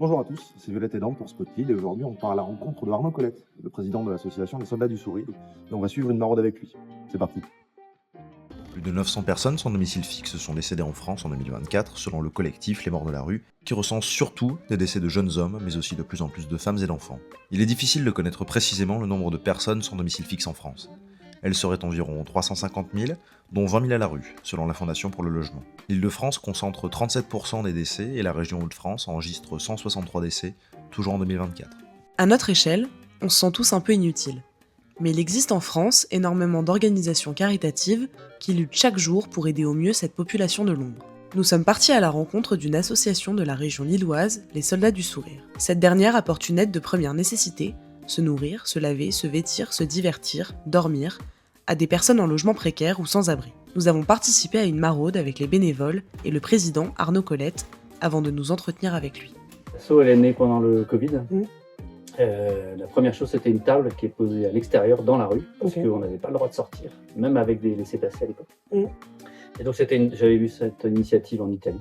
Bonjour à tous, c'est Violette et Dante pour Spotlight et aujourd'hui on part à la rencontre de Arnaud Colette, le président de l'association des Soldats du Sourire, et on va suivre une maraude avec lui. C'est parti. Plus de 900 personnes sans domicile fixe sont décédées en France en 2024, selon le collectif Les Morts de la Rue, qui recense surtout des décès de jeunes hommes, mais aussi de plus en plus de femmes et d'enfants. Il est difficile de connaître précisément le nombre de personnes sans domicile fixe en France. Elles seraient environ 350 000, dont 20 000 à la rue, selon la Fondation pour le logement. L'Île-de-France concentre 37% des décès et la région Hauts-de-France enregistre 163 décès, toujours en 2024. À notre échelle, on se sent tous un peu inutiles. Mais il existe en France énormément d'organisations caritatives qui luttent chaque jour pour aider au mieux cette population de l'ombre. Nous sommes partis à la rencontre d'une association de la région lilloise, les Soldats du Sourire. Cette dernière apporte une aide de première nécessité, se nourrir, se laver, se vêtir, se divertir, dormir, à des personnes en logement précaire ou sans abri. Nous avons participé à une maraude avec les bénévoles et le président Arnaud Colette avant de nous entretenir avec lui. L'asso, elle est née pendant le Covid. La première chose, c'était une table qui est posée à l'extérieur dans la rue, parce qu'on n'avait pas le droit de sortir, même avec des laissez-passer à l'époque. Et donc j'avais vu cette initiative en Italie.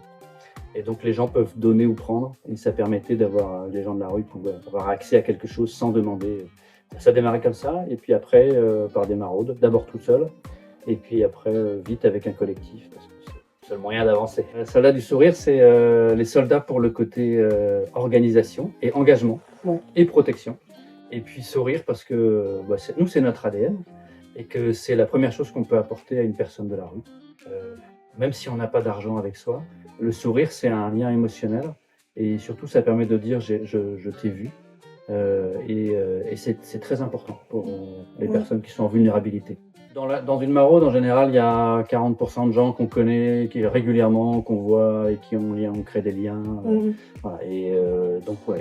Et donc les gens peuvent donner ou prendre, et ça permettait d'avoir, les gens de la rue pouvaient avoir accès à quelque chose sans demander. Ça démarrait comme ça, et puis après par des maraudes, d'abord tout seul, et puis après vite avec un collectif, parce que c'est le seul moyen d'avancer. Les Soldats du Sourire, c'est les soldats pour le côté organisation et engagement, et protection. Et puis sourire parce que nous, c'est notre ADN, et que c'est la première chose qu'on peut apporter à une personne de la rue. Même si on n'a pas d'argent avec soi, le sourire, c'est un lien émotionnel, et surtout, ça permet de dire « je t'ai vu ». Et c'est très important pour les personnes qui sont en vulnérabilité. Dans une maraude, en général, il y a 40% de gens qu'on connaît régulièrement, qu'on voit et on crée des liens. Voilà. Et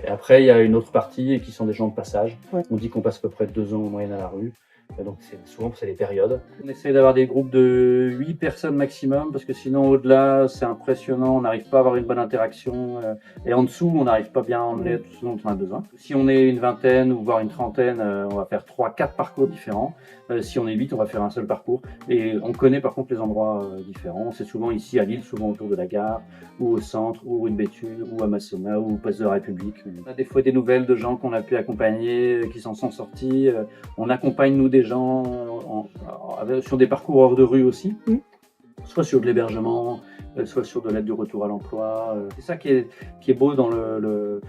après, il y a une autre partie qui sont des gens de passage. On dit qu'on passe à peu près 2 ans en moyenne à la rue. Et donc souvent, c'est des périodes. On essaie d'avoir des groupes de 8 personnes maximum, parce que sinon, au-delà, c'est impressionnant, on n'arrive pas à avoir une bonne interaction. Et en dessous, on n'arrive pas bien à emmener tout ce dont on a besoin. Si on est une vingtaine ou voire une trentaine, on va faire 3-4 parcours différents. Si on est 8, on va faire un seul parcours. Et on connaît par contre les endroits différents. C'est souvent ici à Lille, souvent autour de la gare, ou au centre, ou rue de Béthune, ou à Massona, ou au Place de la République. On a des fois des nouvelles de gens qu'on a pu accompagner, qui s'en sont sortis. On accompagne, nous, des gens sur des parcours hors de rue aussi, soit sur de l'hébergement, soit sur de l'aide du retour à l'emploi. C'est ça qui est beau dans le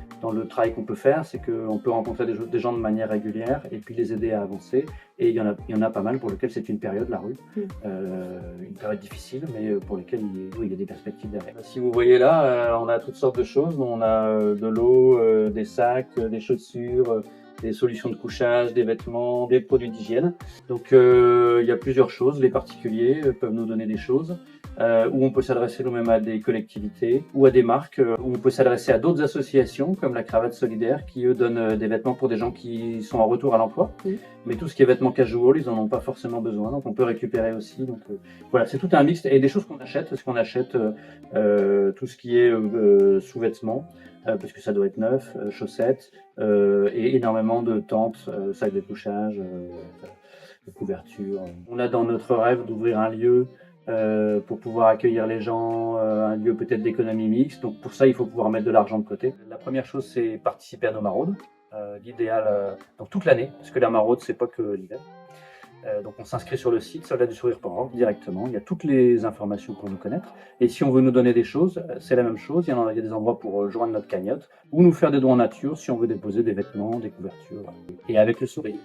travail qu'on peut faire, c'est qu'on peut rencontrer des gens de manière régulière et puis les aider à avancer. Et il y en a pas mal pour lesquels c'est une période, la rue, une période difficile, mais pour lesquels il y a des perspectives derrière. Si vous voyez là, on a toutes sortes de choses. On a de l'eau, des sacs, des chaussures, des solutions de couchage, des vêtements, des produits d'hygiène. Donc il y a plusieurs choses. Les particuliers peuvent nous donner des choses, où on peut s'adresser nous-mêmes à des collectivités ou à des marques, où on peut s'adresser à d'autres associations comme la Cravate Solidaire qui eux donnent des vêtements pour des gens qui sont en retour à l'emploi. Mais tout ce qui est vêtements casual, ils en ont pas forcément besoin, donc on peut récupérer aussi. Donc voilà, c'est tout un mix et des choses qu'on achète, parce qu'on achète tout ce qui est sous-vêtements. Parce que ça doit être neuf, chaussettes, et énormément de tentes, sacs de couchage, de couvertures. On a dans notre rêve d'ouvrir un lieu pour pouvoir accueillir les gens, un lieu peut-être d'économie mixte. Donc pour ça, il faut pouvoir mettre de l'argent de côté. La première chose, c'est participer à nos maraudes. L'idéal, donc toute l'année, parce que la maraude, c'est pas que l'hiver. Donc on s'inscrit sur le site soldatsdusourire.org directement, il y a toutes les informations pour nous connaître. Et si on veut nous donner des choses, c'est la même chose, il y a des endroits pour joindre notre cagnotte, ou nous faire des dons en nature si on veut déposer des vêtements, des couvertures, et avec le sourire.